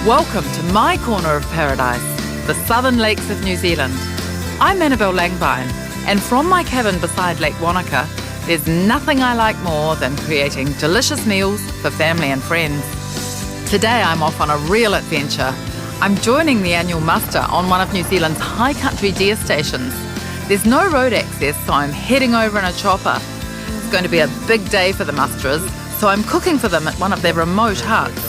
Welcome to my corner of paradise, the Southern Lakes of New Zealand. I'm Annabel Langbein, and from my cabin beside Lake Wanaka, there's nothing I like more than creating delicious meals for family and friends. Today I'm off on a real adventure. I'm joining the annual muster on one of New Zealand's high country deer stations. There's no road access, so I'm heading over in a chopper. It's going to be a big day for the musterers, so I'm cooking for them at one of their remote huts.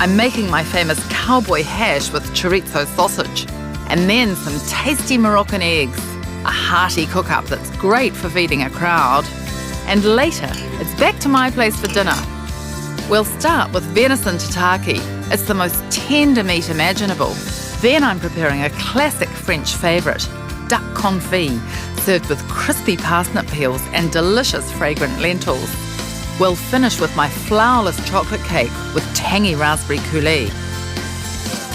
I'm making my famous Cowboy Hash with chorizo sausage, and then some tasty Moroccan eggs, a hearty cook-up that's great for feeding a crowd. And later, it's back to my place for dinner. We'll start with venison tataki. It's the most tender meat imaginable. Then I'm preparing a classic French favourite, duck confit, served with crispy parsnip peels and delicious fragrant lentils. We'll finish with my flourless chocolate cake with tangy raspberry coulis.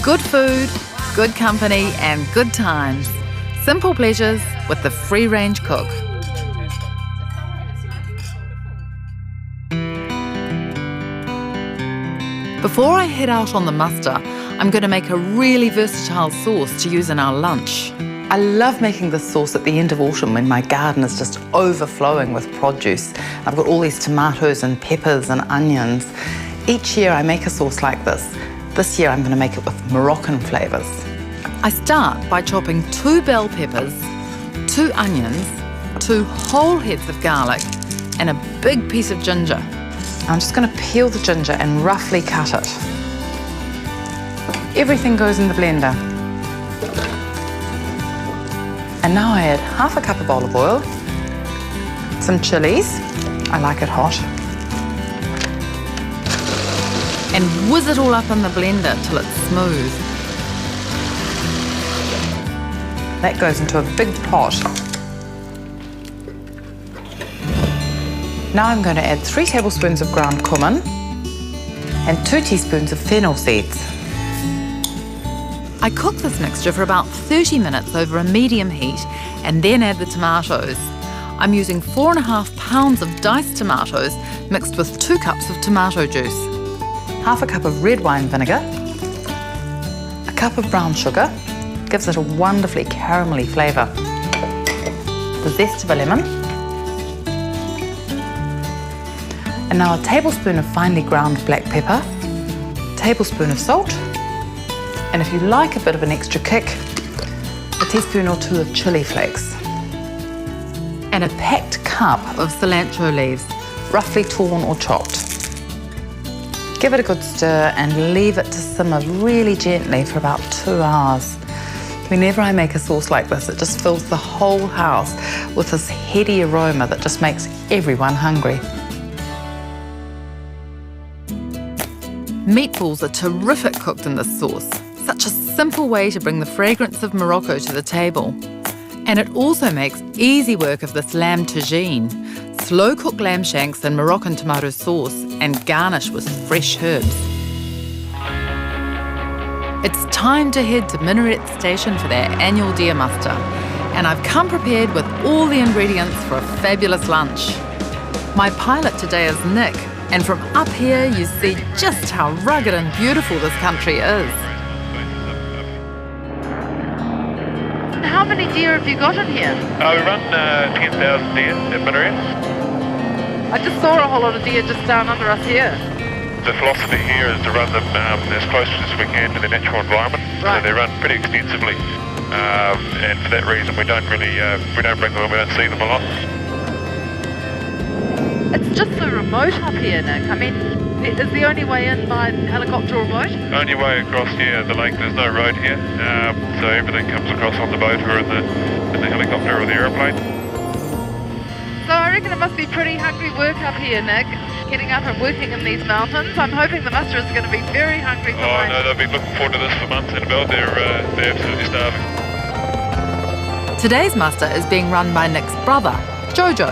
Good food, good company and good times. Simple pleasures with the free-range cook. Before I head out on the muster, I'm going to make a really versatile sauce to use in our lunch. I love making this sauce at the end of autumn when my garden is just overflowing with produce. I've got all these tomatoes and peppers and onions. Each year I make a sauce like this. This year I'm going to make it with Moroccan flavours. I start by chopping 2 bell peppers, 2 onions, 2 whole heads of garlic and a big piece of ginger. I'm just going to peel the ginger and roughly cut it. Everything goes in the blender. And now I add half a cup of olive oil, some chilies, I like it hot, and whiz it all up in the blender till it's smooth. That goes into a big pot. Now I'm going to add 3 tablespoons of ground cumin and 2 teaspoons of fennel seeds. I cook this mixture for about 30 minutes over a medium heat and then add the tomatoes. I'm using 4.5 pounds of diced tomatoes mixed with 2 cups of tomato juice, half a cup of red wine vinegar, a cup of brown sugar, gives it a wonderfully caramelly flavour, the zest of a lemon, and now a tablespoon of finely ground black pepper, a tablespoon of salt, and if you like a bit of an extra kick, a teaspoon or 2 of chili flakes. And a packed cup of cilantro leaves, roughly torn or chopped. Give it a good stir and leave it to simmer really gently for about 2 hours. Whenever I make a sauce like this, it just fills the whole house with this heady aroma that just makes everyone hungry. Meatballs are terrific cooked in this sauce. Such a simple way to bring the fragrance of Morocco to the table. And it also makes easy work of this lamb tagine, slow-cooked lamb shanks in Moroccan tomato sauce and garnish with fresh herbs. It's time to head to Minaret Station for their annual deer muster, and I've come prepared with all the ingredients for a fabulous lunch. My pilot today is Nick, and from up here you see just how rugged and beautiful this country is. How many deer have you got in here? We run 10,000 deer at Minaret. I just saw a whole lot of deer just down under us here. The philosophy here is to run them as close as we can to their natural environment. Right. So they run pretty extensively, and for that reason we don't bring them in, we don't see them a lot. It's just so remote up here, Nick. I mean, is the only way in by helicopter or boat? Only way across here, the lake, there's no road here, so everything comes across on the boat or in the helicopter or the aeroplane. So I reckon it must be pretty hungry work up here, Nick, getting up and working in these mountains. I'm hoping the muster is going to be very hungry for lunch. No, they've been looking forward to this for months, Annabel. They're absolutely starving. Today's muster is being run by Nick's brother, Jojo.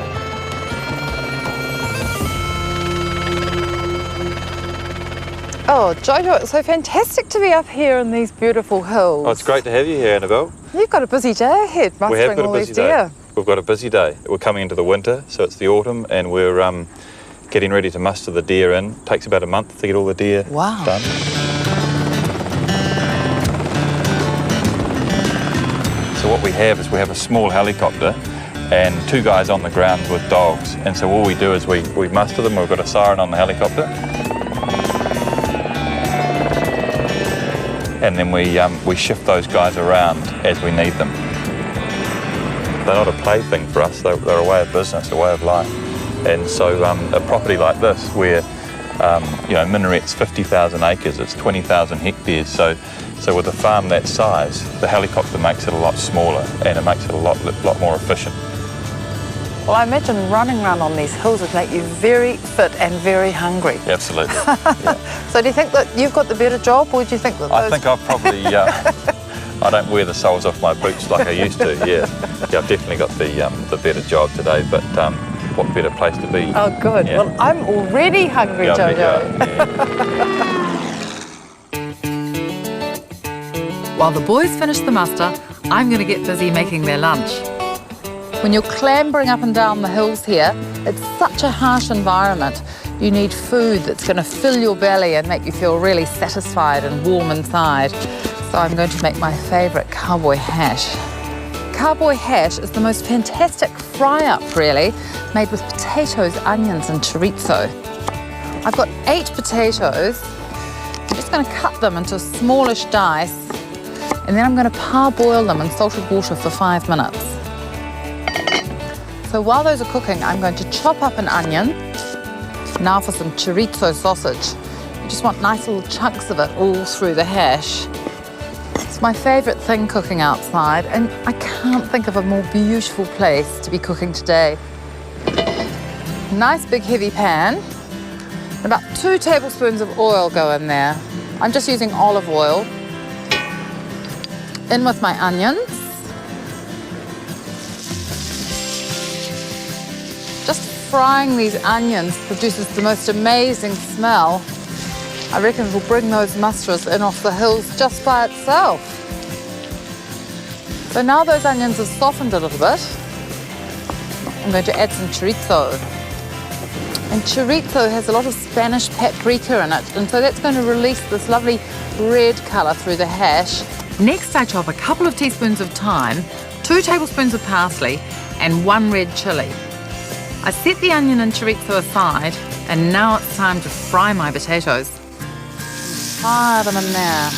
Oh, Jojo, it's so fantastic to be up here in these beautiful hills. Oh, it's great to have you here, Annabel. You've got a busy day ahead, mustering all these deer. We've got a busy day. We're coming into the winter, so it's the autumn, and we're getting ready to muster the deer in. It takes about a month to get all the deer done. So what we have is we have a small helicopter and 2 guys on the ground with dogs. And so all we do is we muster them. We've got a siren on the helicopter. And then we shift those guys around as we need them. They're not a plaything for us. They're a way of business, a way of life. And so a property like this where, Minaret's 50,000 acres, it's 20,000 hectares. So with a farm that size, the helicopter makes it a lot smaller and it makes it a lot more efficient. Well, I imagine running around on these hills would make you very fit and very hungry. Absolutely. Yeah. So do you think that you've got the better job, or do you think that I think I've probably, I don't wear the soles off my boots like I used to, yeah. Yeah, I've definitely got the better job today, but what better place to be? Oh, good. Yeah. Well, I'm already hungry, Yeah, Jojo. While the boys finish the muster, I'm going to get busy making their lunch. When you're clambering up and down the hills here, it's such a harsh environment. You need food that's going to fill your belly and make you feel really satisfied and warm inside. So I'm going to make my favourite cowboy hash. Cowboy hash is the most fantastic fry-up, really, made with potatoes, onions and chorizo. I've got 8 potatoes. I'm just going to cut them into smallish dice, and then I'm going to parboil them in salted water for 5 minutes. So while those are cooking, I'm going to chop up an onion. Now for some chorizo sausage. You just want nice little chunks of it all through the hash. It's my favourite thing cooking outside, and I can't think of a more beautiful place to be cooking today. Nice big heavy pan. About 2 tablespoons of oil go in there. I'm just using olive oil. In with my onions. Just frying these onions produces the most amazing smell. I reckon it'll bring those musters in off the hills just by itself. So now those onions have softened a little bit, I'm going to add some chorizo. And chorizo has a lot of Spanish paprika in it, and so that's going to release this lovely red colour through the hash. Next, I chop a couple of teaspoons of thyme, 2 tablespoons of parsley, and 1 red chilli. I set the onion and chorizo aside, and now it's time to fry my potatoes. Fire them in there.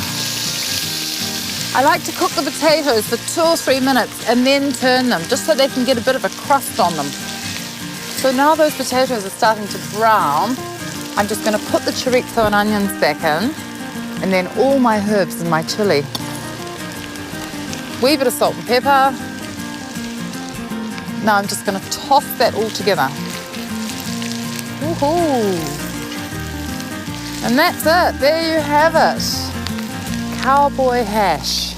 I like to cook the potatoes for 2 or 3 minutes and then turn them, just so they can get a bit of a crust on them. So now those potatoes are starting to brown, I'm just going to put the chorizo and onions back in, and then all my herbs and my chilli. Wee bit of salt and pepper. Now I'm just going to toss that all together. Woohoo! And that's it. There you have it. Cowboy hash.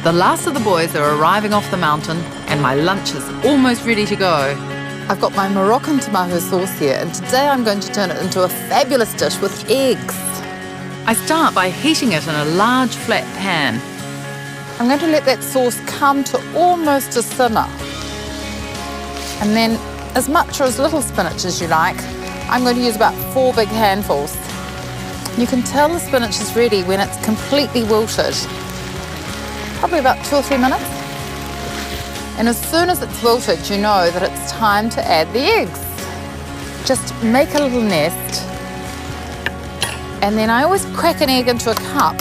The last of the boys are arriving off the mountain, and my lunch is almost ready to go. I've got my Moroccan tomato sauce here, and today I'm going to turn it into a fabulous dish with eggs. I start by heating it in a large flat pan. I'm going to let that sauce come to almost a simmer. And then, as much or as little spinach as you like, I'm going to use about 4 big handfuls. You can tell the spinach is ready when it's completely wilted. Probably about 2 or 3 minutes. And as soon as it's wilted, you know that it's time to add the eggs. Just make a little nest. And then I always crack an egg into a cup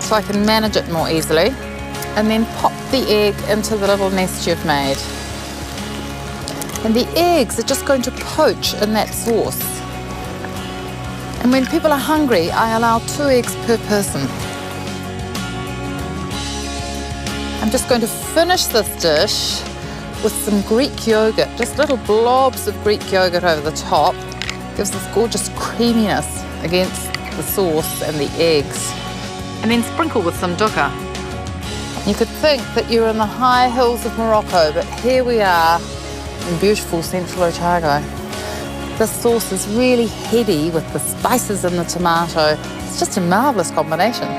so I can manage it more easily. And then pop the egg into the little nest you've made. And the eggs are just going to poach in that sauce. And when people are hungry, I allow 2 eggs per person. I'm just going to finish this dish with some Greek yogurt, just little blobs of Greek yogurt over the top. Gives this gorgeous creaminess against the sauce and the eggs. And then sprinkle with some dukkha. You could think that you're in the high hills of Morocco, but here we are in beautiful central Otago. This sauce is really heady with the spices and the tomato. It's just a marvellous combination.